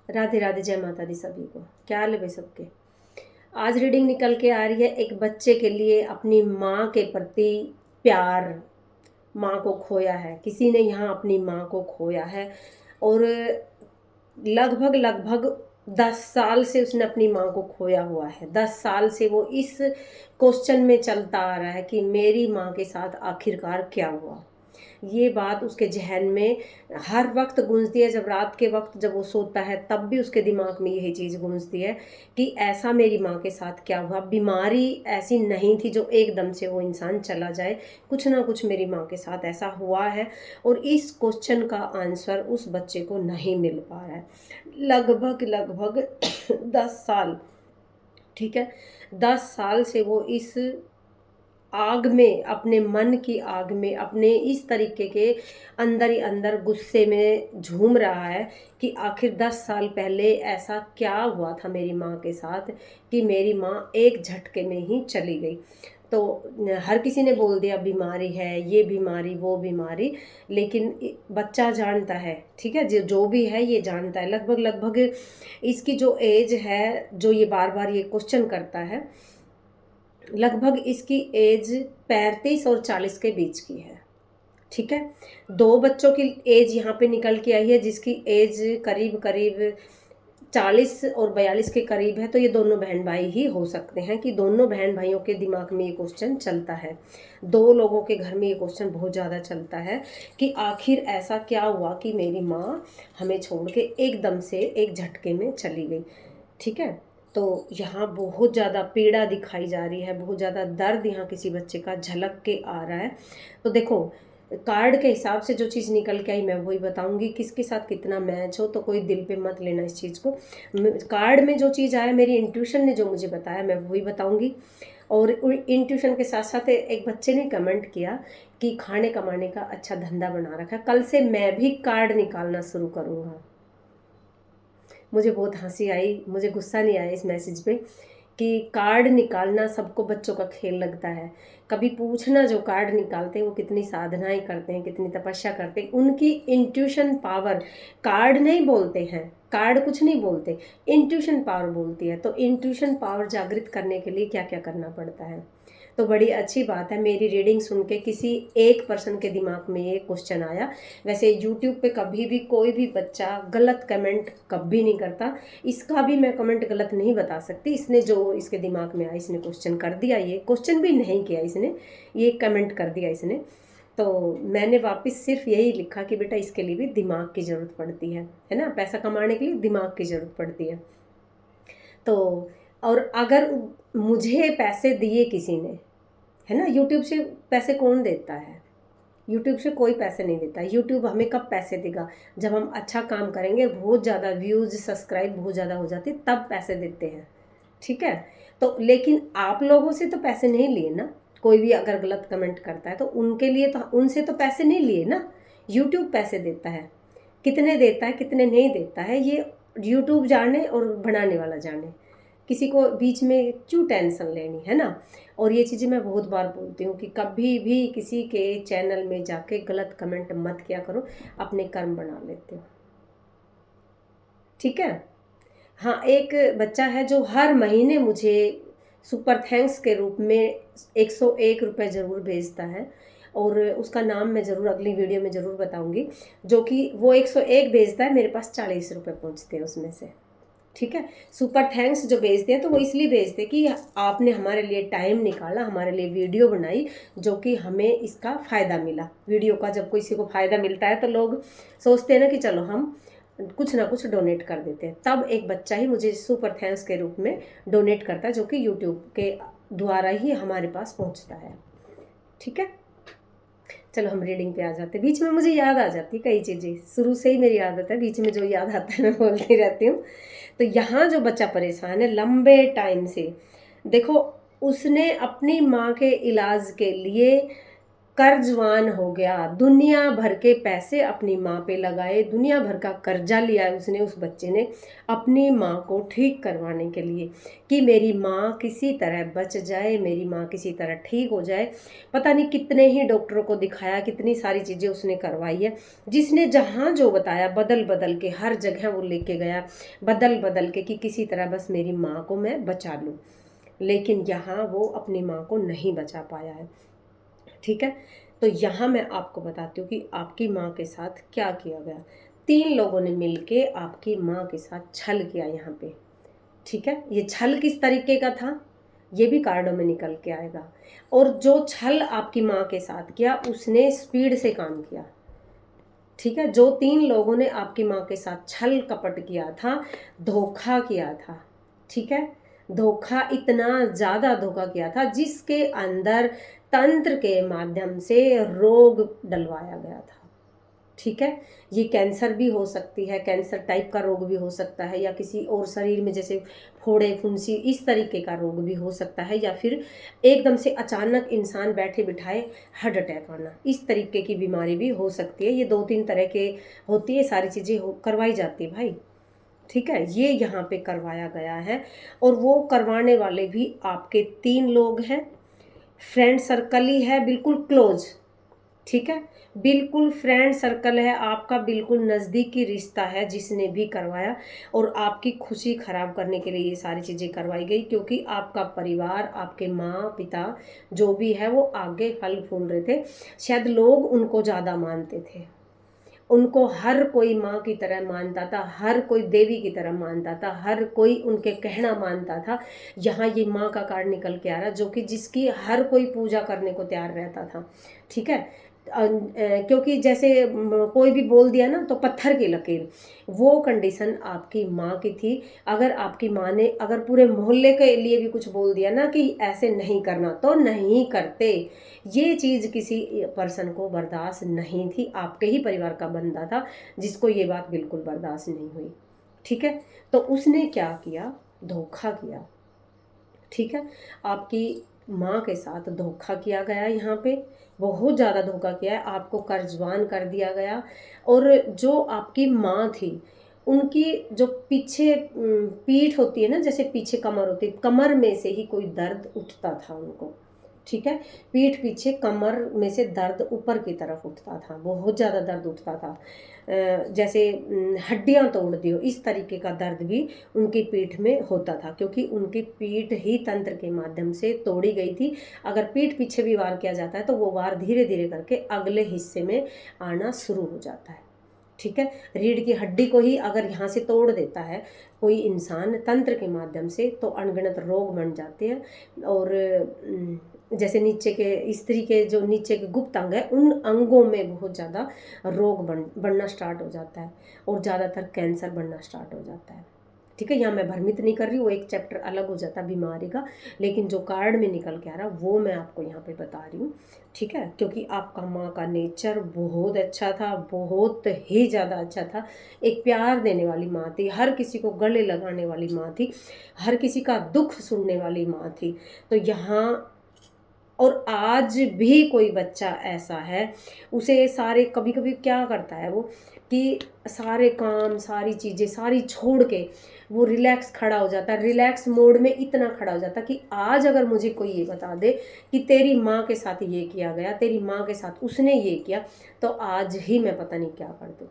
राधे राधे, जय माता दी सभी को। क्या हाल है भाई सबके। आज रीडिंग निकल के आ रही है एक बच्चे के लिए, अपनी माँ के प्रति प्यार। माँ को खोया है, किसी ने यहाँ अपनी माँ को खोया है और लगभग लगभग 10 साल से उसने अपनी माँ को खोया हुआ है। 10 साल से वो इस क्वेश्चन में चलता आ रहा है कि मेरी माँ के साथ आखिरकार क्या हुआ। ये बात उसके जहन में हर वक्त गूंजती है। जब रात के वक्त जब वो सोता है तब भी उसके दिमाग में यही चीज़ गूंजती है कि ऐसा मेरी माँ के साथ क्या हुआ। बीमारी ऐसी नहीं थी जो एकदम से वो इंसान चला जाए, कुछ ना कुछ मेरी माँ के साथ ऐसा हुआ है। और इस क्वेश्चन का आंसर उस बच्चे को नहीं मिल पा रहा है। लगभग लगभग 10 साल, ठीक है, 10 साल से वो इस आग में, अपने मन की आग में, अपने इस तरीके के अंदर ही अंदर गुस्से में झूम रहा है कि आखिर 10 साल पहले ऐसा क्या हुआ था मेरी माँ के साथ कि मेरी माँ एक झटके में ही चली गई। तो हर किसी ने बोल दिया बीमारी है, ये बीमारी वो बीमारी, लेकिन बच्चा जानता है, ठीक है, जो जो भी है ये जानता है। लगभग लगभग इसकी जो एज है, जो ये बार बार ये क्वेश्चन करता है, लगभग इसकी एज 35 और 40 के बीच की है। ठीक है, दो बच्चों की एज यहाँ पे निकल के आई है जिसकी एज करीब करीब 40 और 42 के करीब है। तो ये दोनों बहन भाई ही हो सकते हैं कि दोनों बहन भाइयों के दिमाग में ये क्वेश्चन चलता है। दो लोगों के घर में ये क्वेश्चन बहुत ज़्यादा चलता है कि आखिर ऐसा क्या हुआ कि मेरी माँ हमें छोड़ के एकदम से एक झटके में चली गई। ठीक है, तो यहाँ बहुत ज़्यादा पीड़ा दिखाई जा रही है, बहुत ज़्यादा दर्द यहाँ किसी बच्चे का झलक के आ रहा है। तो देखो, कार्ड के हिसाब से जो चीज़ निकल के आई मैं वही बताऊंगी, किसके साथ कितना मैच हो तो कोई दिल पे मत लेना इस चीज़ को। कार्ड में जो चीज़ आया, मेरी इंट्यूशन ने जो मुझे बताया मैं वही बताऊंगी। और इंट्यूशन के साथ साथ एक बच्चे ने कमेंट किया कि खाने कमाने का अच्छा धंधा बना रखा है, कल से मैं भी कार्ड निकालना शुरू करूँगा। मुझे बहुत हंसी आई, मुझे गुस्सा नहीं आया इस मैसेज पे कि कार्ड निकालना सबको बच्चों का खेल लगता है। कभी पूछना जो कार्ड निकालते हैं वो कितनी साधनाएं करते हैं, कितनी तपस्या करते हैं। उनकी इंट्यूशन पावर, कार्ड नहीं बोलते हैं, कार्ड कुछ नहीं बोलते, इंट्यूशन पावर बोलती है। तो इंट्यूशन पावर जागृत करने के लिए क्या क्या करना पड़ता है। तो बड़ी अच्छी बात है, मेरी रीडिंग सुन के किसी एक पर्सन के दिमाग में ये क्वेश्चन आया। वैसे यूट्यूब पे कभी भी कोई भी बच्चा गलत कमेंट कभी नहीं करता, इसका भी मैं कमेंट गलत नहीं बता सकती। इसने जो इसके दिमाग में आया, इसने क्वेश्चन कर दिया, ये क्वेश्चन भी नहीं किया इसने, ये कमेंट कर दिया इसने। तो मैंने वापस सिर्फ यही लिखा कि बेटा इसके लिए भी दिमाग की ज़रूरत पड़ती है ना, पैसा कमाने के लिए दिमाग की ज़रूरत पड़ती है। तो और अगर मुझे पैसे दिए किसी ने, है ना, यूट्यूब से पैसे कौन देता है, यूट्यूब से कोई पैसे नहीं देता। यूट्यूब हमें कब पैसे देगा, जब हम अच्छा काम करेंगे, बहुत ज़्यादा व्यूज़ सब्सक्राइब बहुत ज़्यादा हो जाती तब पैसे देते हैं। ठीक है, तो लेकिन आप लोगों से तो पैसे नहीं लिए ना। कोई भी अगर गलत कमेंट करता है तो उनके लिए तो, उनसे तो पैसे नहीं लिए ना, यूट्यूब पैसे देता है। कितने देता है कितने नहीं देता है ये यूट्यूब जाने और बनाने वाला जाने, किसी को बीच में क्यों टेंशन लेनी, है ना। और ये चीज़ें मैं बहुत बार बोलती हूँ कि कभी भी किसी के चैनल में जाके गलत कमेंट मत किया करो, अपने कर्म बना लेते हो। ठीक है, हाँ, एक बच्चा है जो हर महीने मुझे सुपर थैंक्स के रूप में 101 रुपये ज़रूर भेजता है, और उसका नाम मैं ज़रूर अगली वीडियो में ज़रूर बताऊंगी। जो कि वो 101 भेजता है, मेरे पास 40 रुपये पहुँचते हैं उसमें से। ठीक है, सुपर थैंक्स जो भेजते हैं तो वो इसलिए भेजते हैं कि आपने हमारे लिए टाइम निकाला, हमारे लिए वीडियो बनाई, जो कि हमें इसका फ़ायदा मिला। वीडियो का जब किसी को फ़ायदा मिलता है तो लोग सोचते हैं ना कि चलो हम कुछ ना कुछ डोनेट कर देते हैं। तब एक बच्चा ही मुझे सुपर थैंक्स के रूप में डोनेट करता है, जो कि यूट्यूब के द्वारा ही हमारे पास पहुंचता है। ठीक है, चलो हम रीडिंग पे आ जाते हैं। बीच में मुझे याद आ जाती है कई चीज़ें, शुरू से ही मेरी आदत है, बीच में जो याद आता है मैं बोलती रहती हूँ। तो यहाँ जो बच्चा परेशान है लंबे टाइम से, देखो, उसने अपनी माँ के इलाज के लिए कर्जवान हो गया, दुनिया भर के पैसे अपनी माँ पे लगाए, दुनिया भर का कर्जा लिया है उसने, उस बच्चे ने, अपनी माँ को ठीक करवाने के लिए कि मेरी माँ किसी तरह बच जाए, मेरी माँ किसी तरह ठीक हो जाए। पता नहीं कितने ही डॉक्टरों को दिखाया, कितनी सारी चीज़ें उसने करवाई है। जिसने जहाँ जो बताया बदल बदल के हर जगह वो लेके गया, बदल बदल के कि किसी तरह बस मेरी माँ को मैं बचा लूँ, लेकिन यहाँ वो अपनी माँ को नहीं बचा पाया है। ठीक है, तो यहाँ मैं आपको बताती हूँ कि आपकी माँ के साथ क्या किया गया। 3 लोगों ने मिलके आपकी माँ के साथ छल किया यहाँ पे। ठीक है, ये छल किस तरीके का था ये भी कार्डों में निकल के आएगा। और जो छल आपकी माँ के साथ किया उसने स्पीड से काम किया। ठीक है, जो 3 लोगों ने आपकी माँ के साथ छल कपट किया था, धोखा किया था, ठीक है, धोखा, इतना ज़्यादा धोखा किया था जिसके अंदर तंत्र के माध्यम से रोग डलवाया गया था। ठीक है, ये कैंसर भी हो सकती है, कैंसर टाइप का रोग भी हो सकता है, या किसी और शरीर में जैसे फोड़े फुंसी इस तरीके का रोग भी हो सकता है, या फिर एकदम से अचानक इंसान बैठे बिठाए हार्ट अटैक आना, इस तरीके की बीमारी भी हो सकती है। ये 2-3 तरह के होती है, सारी चीज़ें करवाई जाती है भाई। ठीक है, ये यहाँ पे करवाया गया है, और वो करवाने वाले भी आपके 3 लोग हैं, फ्रेंड सर्कल ही है, बिल्कुल क्लोज। ठीक है, बिल्कुल फ्रेंड सर्कल है आपका, बिल्कुल नज़दीकी रिश्ता है जिसने भी करवाया, और आपकी खुशी ख़राब करने के लिए ये सारी चीज़ें करवाई गई, क्योंकि आपका परिवार, आपके माँ पिता जो भी है वो आगे फल फूल रहे थे। शायद लोग उनको ज़्यादा मानते थे, उनको हर कोई माँ की तरह मानता था, हर कोई देवी की तरह मानता था, हर कोई उनके कहना मानता था। यहाँ ये माँ का कार्ड निकल के आ रहा, जो कि जिसकी हर कोई पूजा करने को तैयार रहता था। ठीक है, क्योंकि जैसे कोई भी बोल दिया ना तो पत्थर की लकीर, वो कंडीशन आपकी माँ की थी। अगर आपकी माँ ने अगर पूरे मोहल्ले के लिए भी कुछ बोल दिया ना कि ऐसे नहीं करना, तो नहीं करते। ये चीज़ किसी पर्सन को बर्दाश्त नहीं थी, आपके ही परिवार का बंदा था जिसको ये बात बिल्कुल बर्दाश्त नहीं हुई। ठीक है, तो उसने क्या किया, धोखा किया। ठीक है, आपकी माँ के साथ धोखा किया गया, यहाँ पे बहुत ज़्यादा धोखा किया है, आपको कर्जवान कर दिया गया। और जो आपकी माँ थी उनकी जो पीछे पीठ होती है ना, जैसे पीछे कमर होती है, कमर में से ही कोई दर्द उठता था उनको। ठीक है, पीठ पीछे कमर में से दर्द ऊपर की तरफ उठता था, बहुत ज़्यादा दर्द उठता था, जैसे हड्डियां तोड़ दियो इस तरीके का दर्द भी उनकी पीठ में होता था, क्योंकि उनकी पीठ ही तंत्र के माध्यम से तोड़ी गई थी। अगर पीठ पीछे भी वार किया जाता है तो वो वार धीरे धीरे करके अगले हिस्से में आना शुरू हो जाता है। ठीक है, रीढ़ की हड्डी को ही अगर यहाँ से तोड़ देता है कोई इंसान तंत्र के माध्यम से, तो अनगिनत रोग बन जाते हैं। और जैसे नीचे के स्त्री के जो नीचे के गुप्त अंग है, उन अंगों में बहुत ज़्यादा रोग बढ़ना स्टार्ट हो जाता है, और ज़्यादातर कैंसर बढ़ना स्टार्ट हो जाता है। ठीक है, यहाँ मैं भ्रमित नहीं कर रही, वो एक चैप्टर अलग हो जाता है बीमारी का, लेकिन जो कार्ड में निकल के आ रहा वो मैं आपको यहाँ पे बता रही हूँ। ठीक है, क्योंकि आपका माँ का नेचर बहुत अच्छा था, बहुत ही ज़्यादा अच्छा था। एक प्यार देने वाली माँ थी, हर किसी को गले लगाने वाली माँ थी, हर किसी का दुख सुनने वाली माँ थी। तो यहाँ और आज भी कोई बच्चा ऐसा है, उसे सारे, कभी कभी क्या करता है वो कि सारे काम, सारी चीज़ें सारी छोड़ के वो रिलैक्स खड़ा हो जाता है, रिलैक्स मोड में इतना खड़ा हो जाता है कि आज अगर मुझे कोई ये बता दे कि तेरी माँ के साथ ये किया गया, तेरी माँ के साथ उसने ये किया, तो आज ही मैं पता नहीं क्या कर दूँ।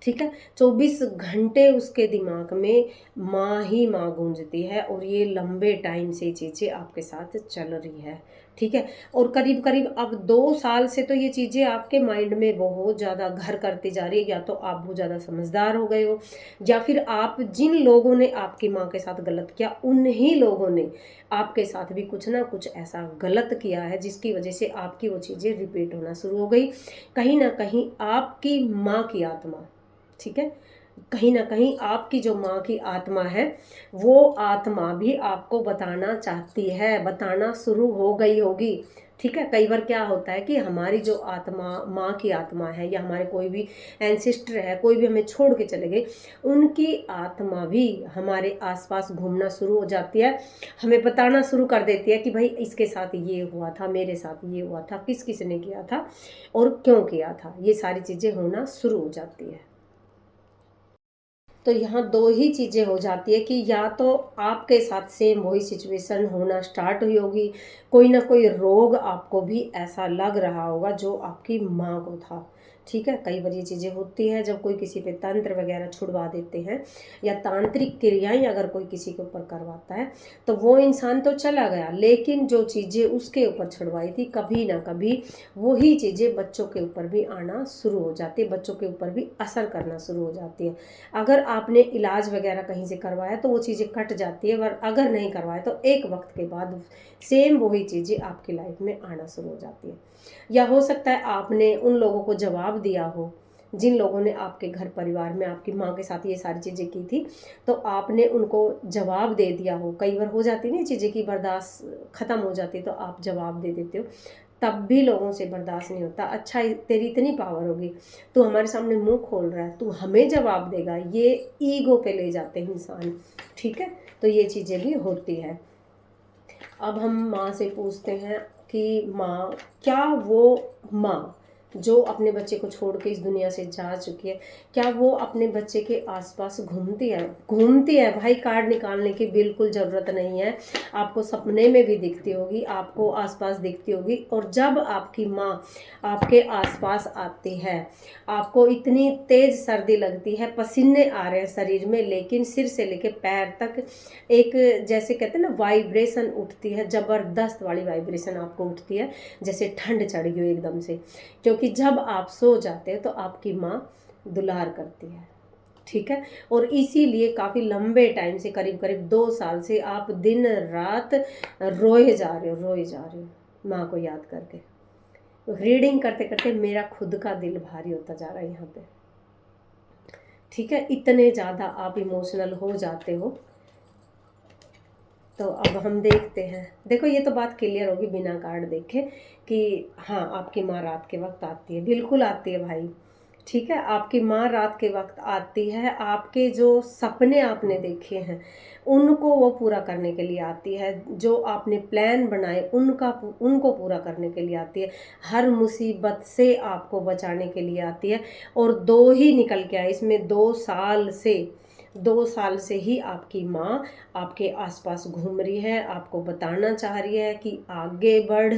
ठीक है, 24 घंटे उसके दिमाग में माँ ही माँ गूंजती है, और ये लंबे टाइम से चीज़ें आपके साथ चल रही है। ठीक है, और करीब करीब अब 2 साल से तो ये चीज़ें आपके माइंड में बहुत ज़्यादा घर करती जा रही है। या तो आप बहुत ज़्यादा समझदार हो गए हो, या फिर आप जिन लोगों ने आपकी माँ के साथ गलत किया उन्हीं लोगों ने आपके साथ भी कुछ ना कुछ ऐसा गलत किया है, जिसकी वजह से आपकी वो चीज़ें रिपीट होना शुरू हो गई। कहीं ना कहीं आपकी माँ की आत्मा, ठीक है, कहीं ना कहीं आपकी जो माँ की आत्मा है, वो आत्मा भी आपको बताना चाहती है, बताना शुरू हो गई होगी। ठीक है। कई बार क्या होता है कि हमारी जो आत्मा, माँ की आत्मा है, या हमारे कोई भी एंसेस्टर है, कोई भी हमें छोड़ के चले गए, उनकी आत्मा भी हमारे आसपास घूमना शुरू हो जाती है, हमें बताना शुरू कर देती है कि भाई इसके साथ ये हुआ था, मेरे साथ ये हुआ था, किस किस ने किया था और क्यों किया था, ये सारी चीज़ें होना शुरू हो जाती है। तो यहाँ दो ही चीज़ें हो जाती है कि या तो आपके साथ सेम वही सिचुएशन होना स्टार्ट हुई होगी, कोई ना कोई रोग आपको भी ऐसा लग रहा होगा जो आपकी माँ को था। ठीक है, कई बार ये चीज़ें होती है जब कोई किसी पे तंत्र वगैरह छुड़वा देते हैं, या तांत्रिक क्रियाएं अगर कोई किसी के ऊपर करवाता है, तो वो इंसान तो चला गया, लेकिन जो चीज़ें उसके ऊपर छुड़वाई थी, कभी ना कभी वही चीज़ें बच्चों के ऊपर भी आना शुरू हो जाती है, बच्चों के ऊपर भी असर करना शुरू हो जाती है। अगर आपने इलाज वगैरह कहीं से करवाया तो वो चीज़ें कट जाती है, और अगर नहीं करवाया तो एक वक्त के बाद सेम वही चीज़ें आपकी लाइफ में आना शुरू हो जाती है। या हो सकता है आपने उन लोगों को जवाब दिया हो, जिन लोगों ने आपके घर परिवार में आपकी माँ के साथ ये सारी चीज़ें की थी, तो आपने उनको जवाब दे दिया हो। कई बार हो जाती नहीं चीज़ें की बर्दाश्त ख़त्म हो जाती, तो आप जवाब दे देते हो, तब भी लोगों से बर्दाश्त नहीं होता। अच्छा, तेरी इतनी पावर होगी, तू हमारे सामने मुंह खोल रहा है, तू हमें जवाब देगा, ये ईगो पे ले जाते हैं इंसान। ठीक है, तो ये चीज़ें भी होती है। अब हम माँ से पूछते हैं कि माँ, क्या वो माँ जो अपने बच्चे को छोड़ के इस दुनिया से जा चुकी है, क्या वो अपने बच्चे के आसपास घूमती है? घूमती है भाई, कार्ड निकालने की बिल्कुल ज़रूरत नहीं है। आपको सपने में भी दिखती होगी, आपको आसपास दिखती होगी, और जब आपकी माँ आपके आसपास आती है, आपको इतनी तेज़ सर्दी लगती है, पसीने आ रहे हैं शरीर में, लेकिन सिर से लेके पैर तक एक, जैसे कहते हैं ना, वाइब्रेशन उठती है, ज़बरदस्त वाली वाइब्रेशन आपको उठती है, जैसे ठंड चढ़ गई हो एकदम से। क्योंकि जब आप सो जाते हैं तो आपकी माँ दुलार करती है। ठीक है, और इसीलिए काफ़ी लंबे टाइम से, करीब करीब 2 साल से आप दिन रात रोए जा रहे हो, रोए जा रहे हो माँ को याद करके। रीडिंग करते करते मेरा खुद का दिल भारी होता जा रहा है यहाँ पे। ठीक है, इतने ज़्यादा आप इमोशनल हो जाते हो। तो अब हम देखते हैं, देखो ये तो बात क्लियर होगी बिना कार्ड देखे कि हाँ, आपकी माँ रात के वक्त आती है, बिल्कुल आती है भाई। ठीक है, आपकी माँ रात के वक्त आती है, आपके जो सपने आपने देखे हैं उनको वो पूरा करने के लिए आती है, जो आपने प्लान बनाए उनको पूरा करने के लिए आती है, हर मुसीबत से आपको बचाने के लिए आती है। और दो ही निकल के आए इसमें, 2 साल से, 2 साल से ही आपकी माँ आपके आसपास घूम रही है, आपको बताना चाह रही है कि आगे बढ़,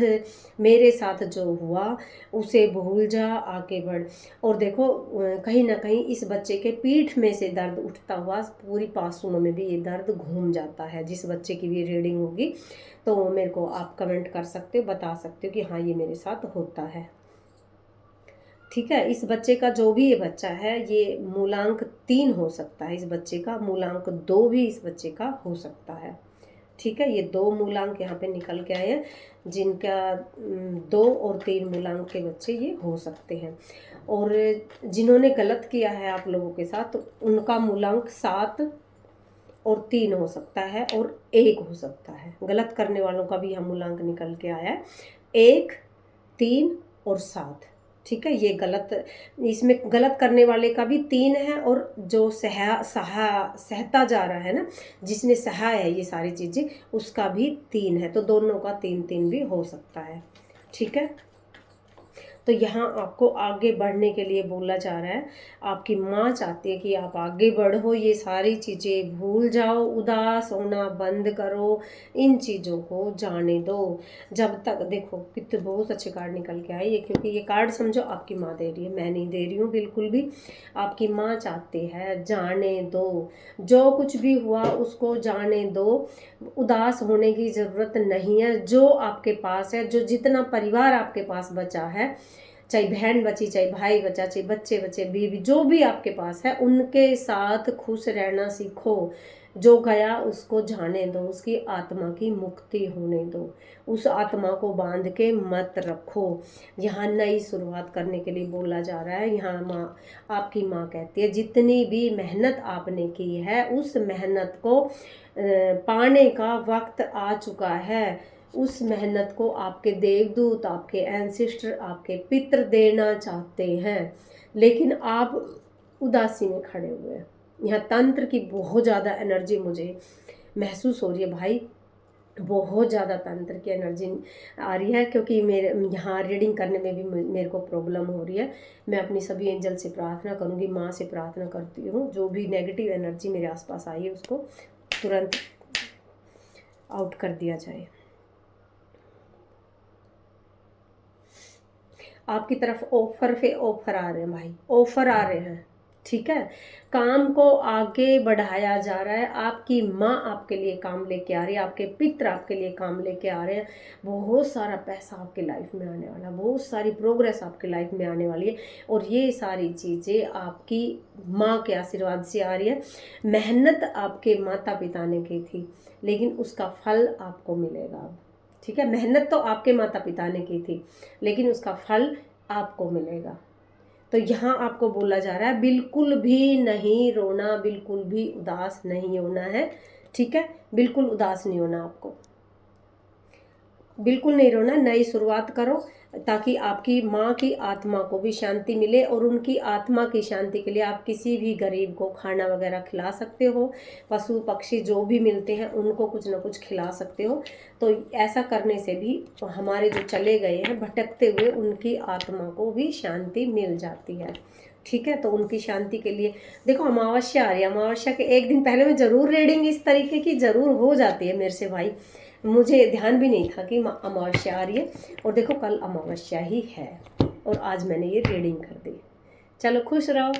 मेरे साथ जो हुआ उसे भूल जा, आगे बढ़। और देखो कहीं ना कहीं इस बच्चे के पीठ में से दर्द उठता हुआ पूरी पासुओं में भी ये दर्द घूम जाता है। जिस बच्चे की भी रीडिंग होगी तो मेरे को आप कमेंट कर सकते हो, बता सकते हो कि हाँ ये मेरे साथ होता है। ठीक है, इस बच्चे का जो भी ये बच्चा है, ये मूलांक 3 हो सकता है, इस बच्चे का मूलांक 2 भी इस बच्चे का हो सकता है। ठीक है, ये 2 मूलांक यहाँ पे निकल के आए हैं, जिनका 2 और 3 मूलांक के बच्चे ये हो सकते हैं। और जिन्होंने गलत किया है आप लोगों के साथ, तो उनका मूलांक 7 और 3 हो सकता है, और 1 हो सकता है। गलत करने वालों का भी यहाँ मूलांक निकल के आया है, 1, 3 और 7। ठीक है, ये गलत, इसमें गलत करने वाले का भी 3 है, और जो सहता जा रहा है ना, जिसने सहा है ये सारी चीज़ें, उसका भी 3 है। तो दोनों का 3-3 भी हो सकता है। ठीक है, तो यहाँ आपको आगे बढ़ने के लिए बोला जा रहा है, आपकी माँ चाहती है कि आप आगे बढ़ो, ये सारी चीज़ें भूल जाओ, उदास होना बंद करो, इन चीज़ों को जाने दो। जब तक, देखो कितने बहुत अच्छे कार्ड निकल के आए ये, क्योंकि ये कार्ड समझो आपकी माँ दे रही है, मैं नहीं दे रही हूँ बिल्कुल भी। आपकी माँ चाहती है जाने दो, जो कुछ भी हुआ उसको जाने दो, उदास होने की ज़रूरत नहीं है। जो आपके पास है, जो जितना परिवार आपके पास बचा है, चाहे बहन बची, चाहे भाई बचा, चाहे बच्चे बचे, बीवी, जो भी आपके पास है, उनके साथ खुश रहना सीखो। जो गया उसको जाने दो, उसकी आत्मा की मुक्ति होने दो, उस आत्मा को बांध के मत रखो। यहाँ नई शुरुआत करने के लिए बोला जा रहा है। यहाँ माँ, आपकी माँ कहती है जितनी भी मेहनत आपने की है, उस मेहनत को पाने का वक्त आ चुका है। उस मेहनत को आपके देवदूत, आपके एंसेस्टर, आपके पितर देना चाहते हैं, लेकिन आप उदासी में खड़े हुए हैं। यहाँ तंत्र की बहुत ज़्यादा एनर्जी मुझे महसूस हो रही है भाई, बहुत ज़्यादा तंत्र की एनर्जी आ रही है, क्योंकि मेरे यहाँ रीडिंग करने में भी मेरे को प्रॉब्लम हो रही है। मैं अपनी सभी एंजल से प्रार्थना करूँगी, माँ से प्रार्थना करती हूँ, जो भी नेगेटिव एनर्जी मेरे आसपास आई है उसको तुरंत आउट कर दिया जाए। आपकी तरफ ऑफर पे ऑफर आ रहे हैं भाई, ऑफर आ रहे हैं, ठीक है। काम को आगे बढ़ाया जा रहा है, आपकी माँ आपके लिए काम लेके आ रही है, आपके पितर आपके लिए काम लेके आ रहे हैं। बहुत सारा पैसा आपके लाइफ में आने वाला, बहुत सारी प्रोग्रेस आपके लाइफ में आने वाली है, और ये सारी चीज़ें आपकी माँ के आशीर्वाद से आ रही है। मेहनत आपके माता पिता ने की थी, लेकिन उसका फल आपको मिलेगा अब, ठीक है। मेहनत तो आपके माता पिता ने की थी, लेकिन उसका फल आपको मिलेगा। तो यहाँ आपको बोला जा रहा है बिल्कुल भी नहीं रोना, बिल्कुल भी उदास नहीं होना है, ठीक है। बिल्कुल उदास नहीं होना आपको, बिल्कुल नहीं रोना। नई शुरुआत करो, ताकि आपकी माँ की आत्मा को भी शांति मिले, और उनकी आत्मा की शांति के लिए आप किसी भी गरीब को खाना वगैरह खिला सकते हो, पशु पक्षी जो भी मिलते हैं उनको कुछ ना कुछ खिला सकते हो। तो ऐसा करने से भी हमारे जो चले गए हैं भटकते हुए, उनकी आत्मा को भी शांति मिल जाती है, ठीक है। तो उनकी शांति के लिए देखो, अमावस्या आ रही है, अमावस्या के एक दिन पहले में ज़रूर रीडिंग इस तरीके की ज़रूर हो जाती है मेरे से भाई, मुझे ध्यान भी नहीं था कि अमावस्या आ रही है, और देखो कल अमावस्या ही है, और आज मैंने ये रीडिंग कर दी। चलो खुश रहो।